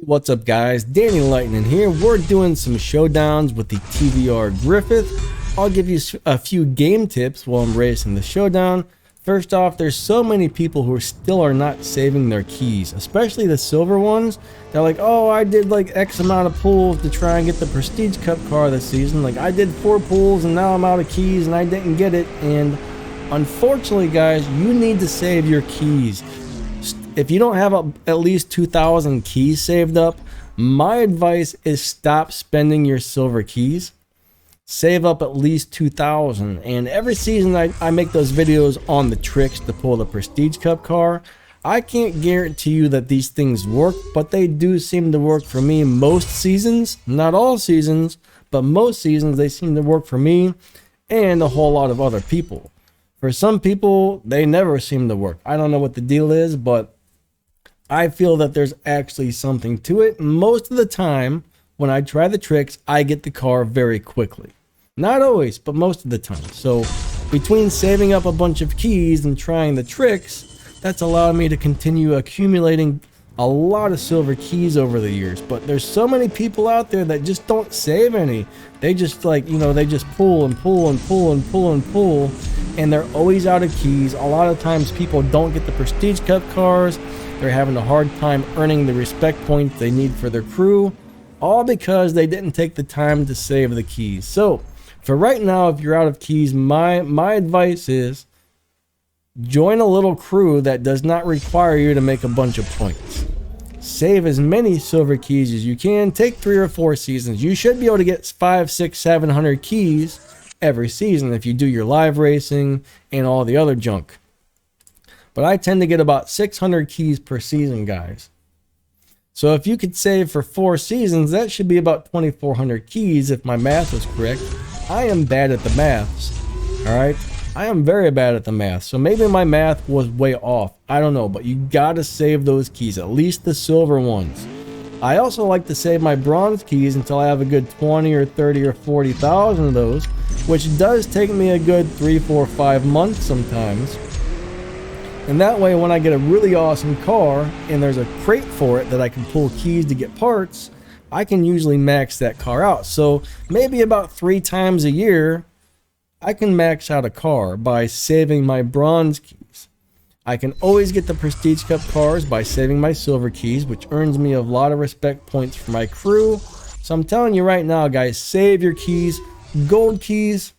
What's up guys, Danny Lightning here. We're doing some showdowns with the TVR Griffith. I'll give you a few game tips while I'm racing the showdown. First off, there's so many people who still are not saving their keys, especially the silver ones. They're like, oh, I did like X amount of pulls to try and get the Prestige Cup car this season. Like I did 4 pulls and now I'm out of keys and I didn't get it. And unfortunately guys, you need to save your keys. If you don't have at least 2,000 keys saved up, my advice is stop spending your silver keys. Save up at least 2,000. And every season I make those videos on the tricks to pull the Prestige Cup car. I can't guarantee you that these things work, but they do seem to work for me most seasons. Not all seasons, but most seasons they seem to work for me and a whole lot of other people. For some people, they never seem to work. I don't know what the deal is, but I feel that there's actually something to it. Most of the time, when I try the tricks, I get the car very quickly. Not always, but most of the time. So between saving up a bunch of keys and trying the tricks, that's allowed me to continue accumulating a lot of silver keys over the years. But there's so many people out there that just don't save any. They just like, you know, they just pull and pull and pull and pull and pull, and they're always out of keys. A lot of times people don't get the Prestige Cup cars. They're having a hard time earning the respect points they need for their crew, all because they didn't take the time to save the keys. So for right now, if you're out of keys, my advice is join a little crew that does not require you to make a bunch of points. Save as many silver keys as you can. Take 3 or 4 seasons. You should be able to get 500, 600, 700 keys every season if you do your live racing and all the other junk. But I tend to get about 600 keys per season, guys. So if you could save for 4 seasons, that should be about 2,400 keys if my math is correct. I am bad at the maths, all right? I am very bad at the math, so maybe my math was way off. I don't know, but you gotta save those keys, at least the silver ones. I also like to save my bronze keys until I have a good 20 or 30 or 40,000 of those, which does take me a good 3, 4, 5 months sometimes. And that way, when I get a really awesome car and there's a crate for it that I can pull keys to get parts, I can usually max that car out. So maybe about 3 times a year, I can max out a car by saving my bronze keys. I can always get the Prestige Cup cars by saving my silver keys, which earns me a lot of respect points for my crew. So I'm telling you right now, guys, save your keys. Gold keys,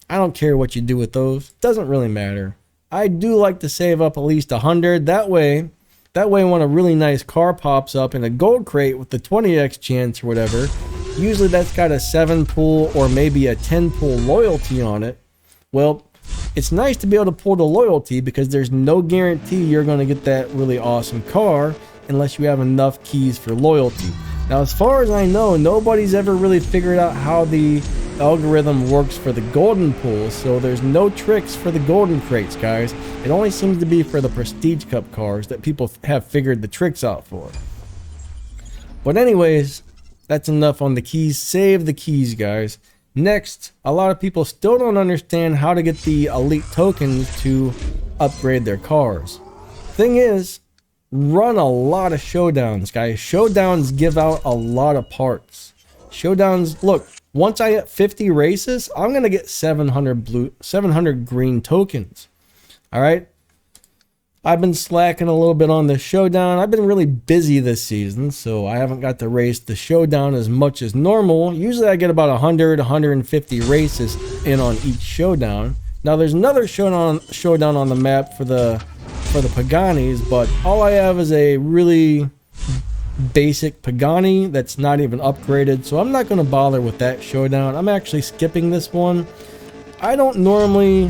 I don't care what you do with those. Doesn't really matter. I do like to save up at least 100. That way when a really nice car pops up in a gold crate with the 20x chance or whatever, usually that's got a 7 pull or maybe a 10 pull loyalty on it. Well, it's nice to be able to pull the loyalty because there's no guarantee you're going to get that really awesome car unless you have enough keys for loyalty. Now, as far as I know, nobody's ever really figured out how the algorithm works for the golden pools, so there's no tricks for the golden crates, guys. It only seems to be for the Prestige Cup cars that people have figured the tricks out for. But anyways, that's enough on the keys. Save the keys, guys. Next, a lot of people still don't understand how to get the elite tokens to upgrade their cars. Thing is, run a lot of showdowns, guys. Showdowns give out a lot of parts. Showdowns, look, once I hit 50 races, I'm going to get 700 green tokens. All right. I've been slacking a little bit on the showdown. I've been really busy this season, so I haven't got to race the showdown as much as normal. Usually I get about 100, 150 races in on each showdown. Now there's another showdown on the map for the Paganis, but all I have is a really basic Pagani that's not even upgraded, so I'm not going to bother with that showdown. I'm actually skipping this one. I don't normally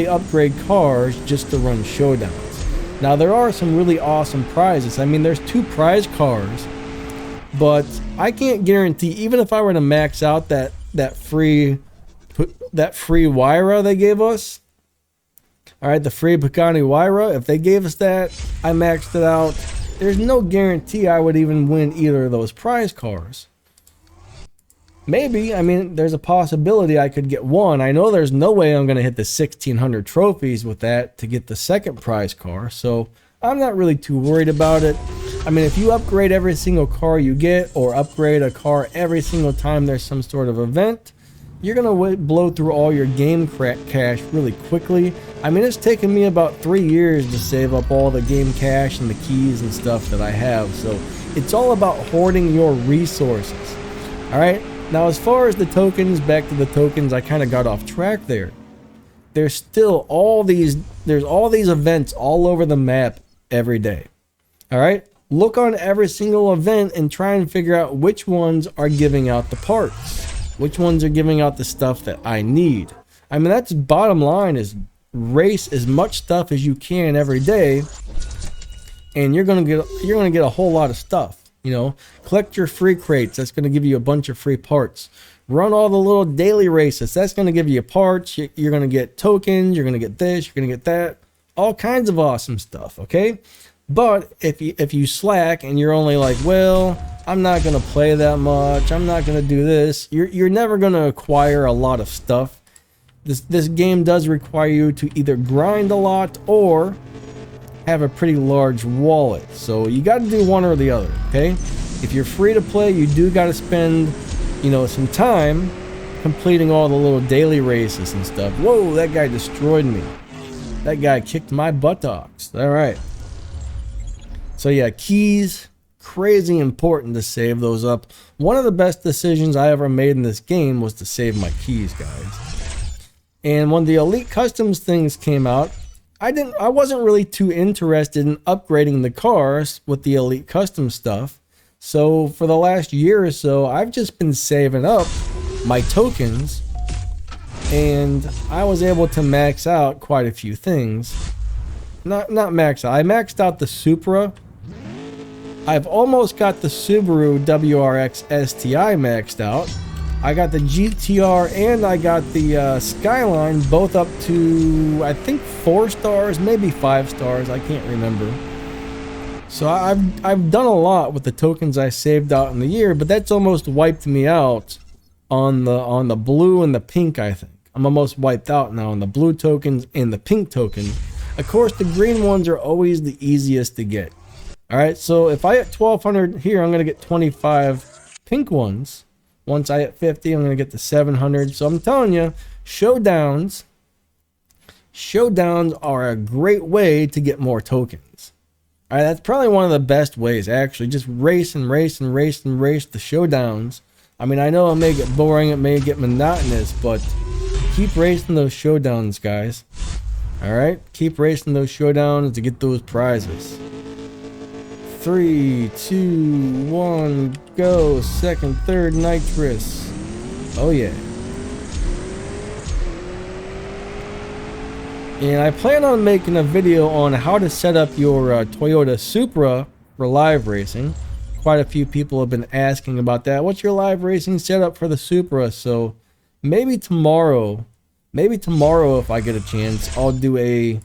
upgrade cars just to run showdowns. Now there are some really awesome prizes. I mean, there's 2 prize cars, but I can't guarantee, even if I were to max out that free Wyra they gave us. All right, the free Pagani Wyra, if they gave us that, I maxed it out. There's no guarantee I would even win either of those prize cars. Maybe, I mean, there's a possibility I could get one. I know there's no way I'm going to hit the 1,600 trophies with that to get the second prize car, so I'm not really too worried about it. I mean, if you upgrade every single car you get, or upgrade a car every single time there's some sort of event, you're gonna blow through all your game cash really quickly. I mean, it's taken me about 3 years to save up all the game cash and the keys and stuff that I have. So it's all about hoarding your resources. All right. Now, as far as the tokens, back to the tokens, I kind of got off track there. There's still there's all these events all over the map every day. All right. Look on every single event and try and figure out which ones are giving out the parts. Which ones are giving out the stuff that I need. I mean, that's bottom line, is race as much stuff as you can every day, and you're gonna get a whole lot of stuff. You know, collect your free crates. That's gonna give you a bunch of free parts. Run all the little daily races. That's gonna give you parts. You're gonna get tokens. You're gonna get this. You're gonna get that. All kinds of awesome stuff. Okay. But if you slack and you're only like, well, I'm not gonna play that much, I'm not gonna do this, you're never gonna acquire a lot of stuff. This game does require you to either grind a lot or have a pretty large wallet. So you got to do one or the other. Okay. If you're free to play, you do got to spend, you know, some time completing all the little daily races and stuff. Whoa, that guy destroyed me. That guy kicked my buttocks. All right. So yeah, keys, crazy important to save those up. One of the best decisions I ever made in this game was to save my keys, guys. And when the Elite Customs things came out, I wasn't really too interested in upgrading the cars with the Elite Custom stuff. So for the last year or so, I've just been saving up my tokens, and I was able to max out quite a few things. Not max out. I maxed out the Supra. I've almost got the Subaru WRX STI maxed out. I got the GTR and I got the Skyline, both up to, I think, 4 stars, maybe 5 stars. I can't remember. So I've done a lot with the tokens I saved out in the year, but that's almost wiped me out on the blue and the pink. I think I'm almost wiped out now on the blue tokens and the pink tokens. Of course, the green ones are always the easiest to get. All right, so if I hit 1200 here, I'm gonna get 25 pink ones. Once I hit 50, I'm gonna get the 700. So I'm telling you, showdowns are a great way to get more tokens. All right, that's probably one of the best ways, actually. Just race and race and race and race the showdowns. I mean, I know it may get boring, it may get monotonous, but keep racing those showdowns, guys. All right, keep racing those showdowns to get those prizes. 3, 2, 1, go. Second, third, nitrous. Oh yeah. And I plan on making a video on how to set up your Toyota Supra for live racing. Quite a few people have been asking about that. What's your live racing setup for the Supra? So maybe tomorrow if I get a chance, I'll do a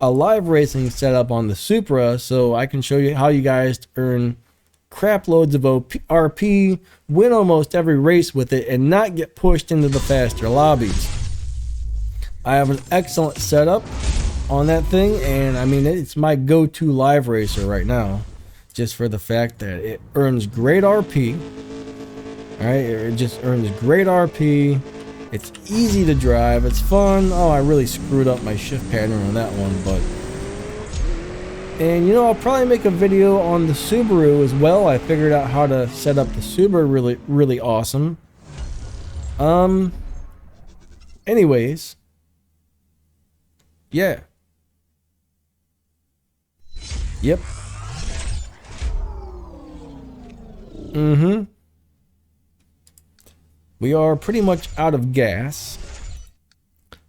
live racing setup on the Supra, so I can show you how you guys earn crap loads of RP, win almost every race with it, and not get pushed into the faster lobbies. I have an excellent setup on that thing, and I mean, it's my go-to live racer right now, just for the fact that it earns great RP. All right, it just earns great RP. It's easy to drive. It's fun. Oh, I really screwed up my shift pattern on that one, but... And, you know, I'll probably make a video on the Subaru as well. I figured out how to set up the Subaru really awesome. Anyways. Yeah. Yep. Mm-hmm. We are pretty much out of gas.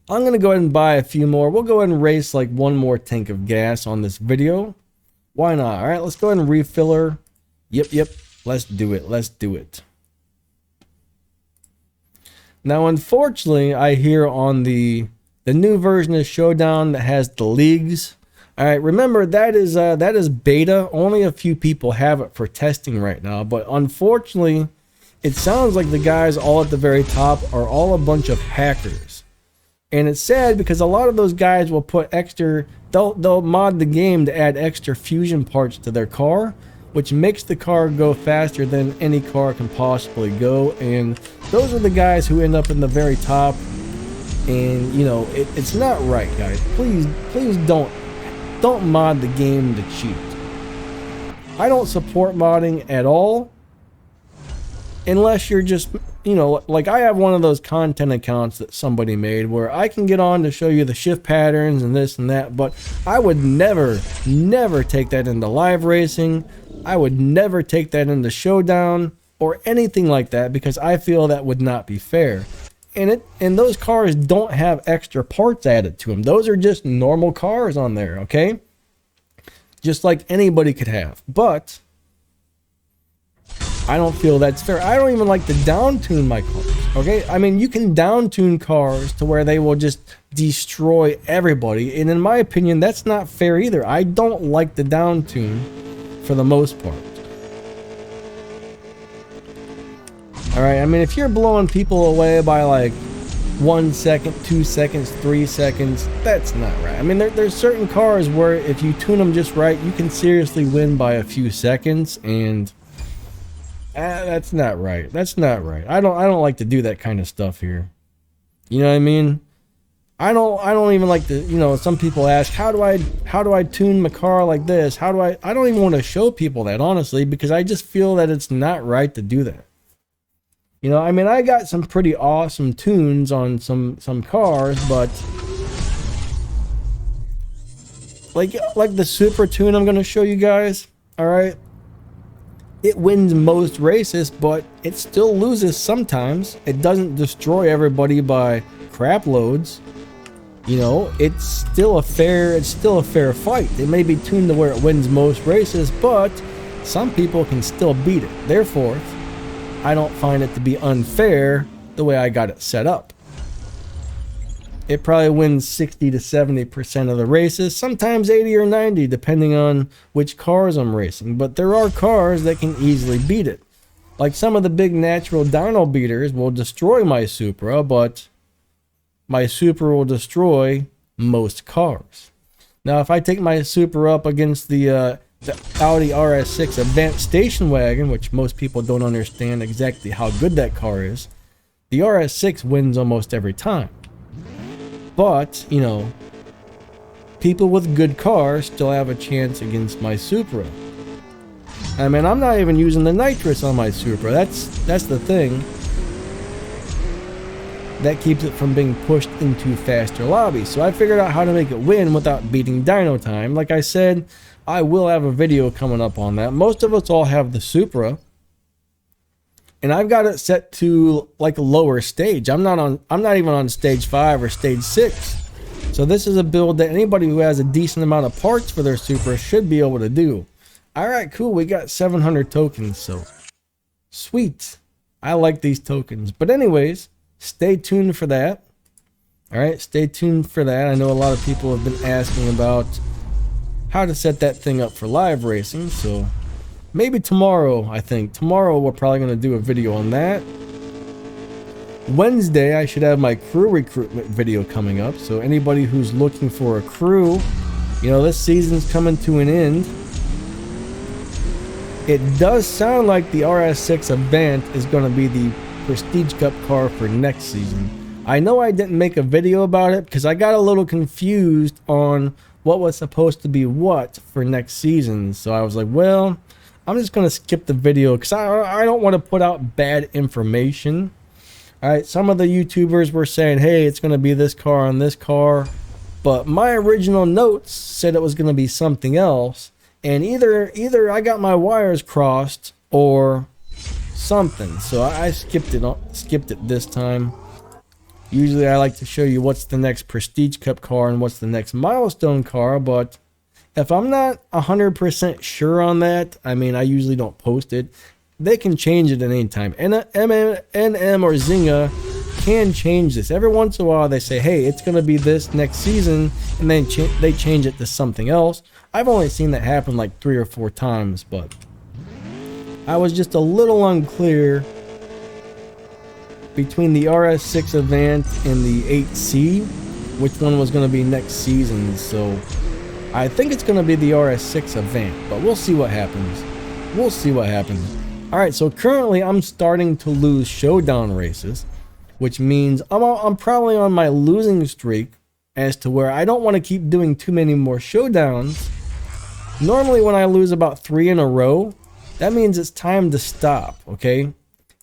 I'm going to go ahead and buy a few more. We'll go ahead and race like one more tank of gas on this video. Why not? All right, let's go ahead and refill her. Yep. Let's do it. Let's do it. Now, unfortunately, I hear on the new version of Showdown that has the leagues. All right, remember that is beta. Only a few people have it for testing right now, but unfortunately, it sounds like the guys all at the very top are all a bunch of hackers. And it's sad because a lot of those guys will put extra, they'll mod the game to add extra fusion parts to their car. which makes the car go faster than any car can possibly go. And those are the guys who end up in the very top. And you know, it's not right, guys. Please don't mod the game to cheat. I don't support modding at all, unless you're just, you know, like I have one of those content accounts that somebody made where I can get on to show you the shift patterns and this and that, but I would never take that into live racing. I would never take that into Showdown or anything like that, because I feel that would not be fair. And those cars don't have extra parts added to them. Those are just normal cars on there, okay? Just like anybody could have. But I don't feel that's fair. I don't even like to down tune my cars, okay? I mean, you can down tune cars to where they will just destroy everybody, and in my opinion, that's not fair either. I don't like the down tune for the most part. Alright, I mean, if you're blowing people away by like 1 second, 2 seconds, 3 seconds, that's not right. I mean, there's certain cars where if you tune them just right, you can seriously win by a few seconds, and that's not right. That's not right. I don't like to do that kind of stuff here. You know what I mean? I don't even like to, you know, some people ask, how do I tune my car like this? I don't even want to show people that, honestly, because I just feel that it's not right to do that. You know, I mean, I got some pretty awesome tunes on some cars, but like the super tune I'm going to show you guys, all right? It wins most races, but it still loses sometimes. It doesn't destroy everybody by crap loads. You know, it's still a fair fight. It may be tuned to where it wins most races, but some people can still beat it. Therefore, I don't find it to be unfair the way I got it set up. It probably wins 60 to 70% of the races, sometimes 80 or 90, depending on which cars I'm racing. But there are cars that can easily beat it. Like some of the big natural dyno beaters will destroy my Supra, but my Supra will destroy most cars. Now, if I take my Supra up against the Audi RS6 Advanced Station Wagon, which most people don't understand exactly how good that car is, the RS6 wins almost every time. But, you know, people with good cars still have a chance against my Supra. I mean, I'm not even using the nitrous on my Supra. That's the thing that keeps it from being pushed into faster lobbies. So I figured out how to make it win without beating dyno time. Like I said, I will have a video coming up on that. Most of us all have the Supra, and I've got it set to like a lower stage. I'm not even on stage 5 or stage 6. So this is a build that anybody who has a decent amount of parts for their Supra should be able to do. All right, cool. We got 700 tokens, so sweet. I like these tokens. But anyways, stay tuned for that. All right, stay tuned for that. I know a lot of people have been asking about how to set that thing up for live racing, so maybe tomorrow. I think tomorrow we're probably going to do a video on that. Wednesday I should have my crew recruitment video coming up, so anybody who's looking for a crew, you know, this season's coming to an end. It does sound like the RS6 Avant is going to be the Prestige Cup car for next season. I know I didn't make a video about it because I got a little confused on what was supposed to be what for next season, so I was like, well, I'm just going to skip the video because I don't want to put out bad information. Alright, some of the YouTubers were saying, hey, it's going to be this car and this car, but my original notes said it was going to be something else, and either I got my wires crossed or something, so I skipped it this time. Usually I like to show you what's the next Prestige Cup car and what's the next milestone car, but if I'm not 100% sure on that, I mean, I usually don't post it. They can change it at any time. NM or Zynga can change this. Every once in a while they say, hey, it's going to be this next season, and then they change it to something else. I've only seen that happen like 3 or 4 times, but I was just a little unclear between the RS6 Avant and the 8C, which one was going to be next season. So I think it's going to be the RS6 Avant, but we'll see what happens. We'll see what happens. All right, so currently I'm starting to lose showdown races, which means I'm probably on my losing streak, as to where I don't want to keep doing too many more showdowns. Normally when I lose about 3 in a row, that means it's time to stop, okay?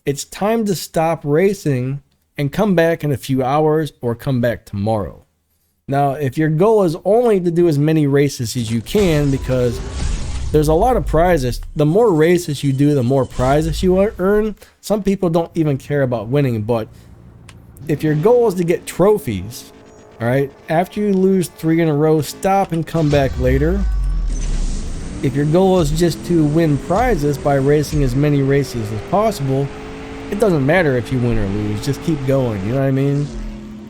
It's time to stop racing and come back in a few hours or come back tomorrow. Now, if your goal is only to do as many races as you can, because there's a lot of prizes, the more races you do, the more prizes you earn. Some people don't even care about winning, but if your goal is to get trophies, all right, after you lose 3 in a row, stop and come back later. If your goal is just to win prizes by racing as many races as possible, it doesn't matter if you win or lose, just keep going, you know what I mean?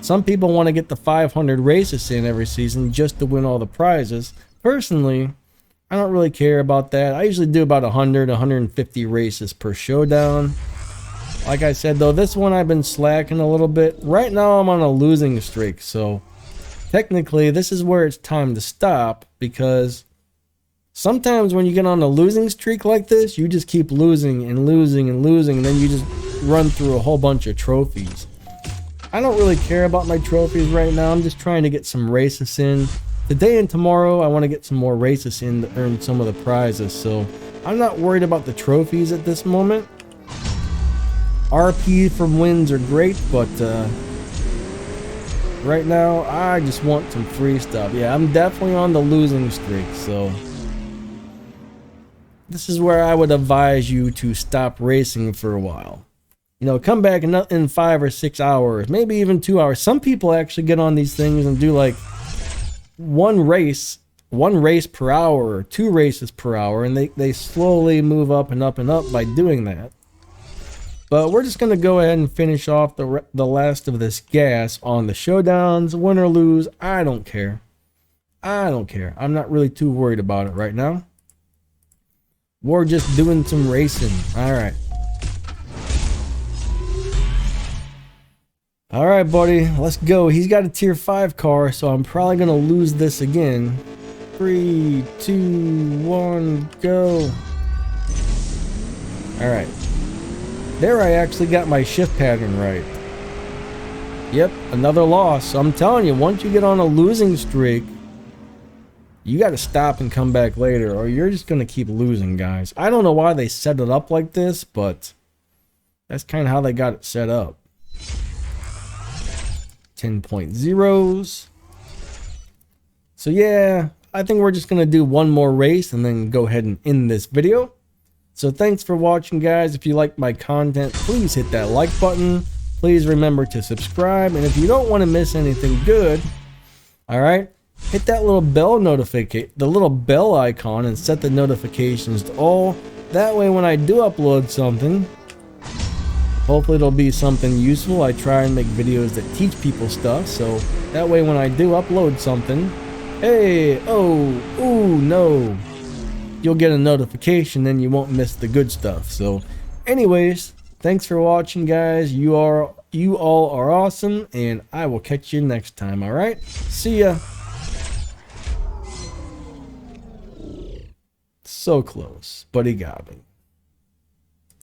Some people want to get the 500 races in every season just to win all the prizes. Personally, I don't really care about that. I usually do about 100, 150 races per showdown. Like I said though, this one I've been slacking a little bit. Right now I'm on a losing streak, so technically this is where it's time to stop, because sometimes when you get on a losing streak like this, you just keep losing and losing and losing, and then you just run through a whole bunch of trophies. I don't really care about my trophies right now. I'm just trying to get some races in. Today and tomorrow I want to get some more races in to earn some of the prizes, so I'm not worried about the trophies at this moment. RP from wins are great, but right now I just want some free stuff. Yeah, I'm definitely on the losing streak, so this is where I would advise you to stop racing for a while. You know, come back in 5 or 6 hours, maybe even 2 hours. Some people actually get on these things and do like one race per hour or 2 races per hour, and they slowly move up and up and up by doing that. But we're just going to go ahead and finish off the last of this gas on the showdowns. Win or lose, I don't care. I don't care. I'm not really too worried about it right now. We're just doing some racing. Alright. Alright, buddy. Let's go. He's got a tier 5 car, so I'm probably going to lose this again. 3, 2, 1, go. Alright. There I actually got my shift pattern right. Yep, another loss. So I'm telling you, once you get on a losing streak, you got to stop and come back later, or you're just going to keep losing, guys. I don't know why they set it up like this, but that's kind of how they got it set up. 10.0s. So yeah, I think we're just going to do one more race and then go ahead and end this video. So thanks for watching, guys. If you like my content, please hit that like button. Please remember to subscribe. And if you don't want to miss anything good, alright, hit that little bell notification, the little bell icon, and set the notifications to all. That way when I do upload something, hopefully it'll be something useful. I try and make videos that teach people stuff, so that way when I do upload something, hey, oh, ooh, no, you'll get a notification and you won't miss the good stuff. So anyways, thanks for watching, guys. You all are awesome, and I will catch you next time. All right, see ya. So close, but he got me.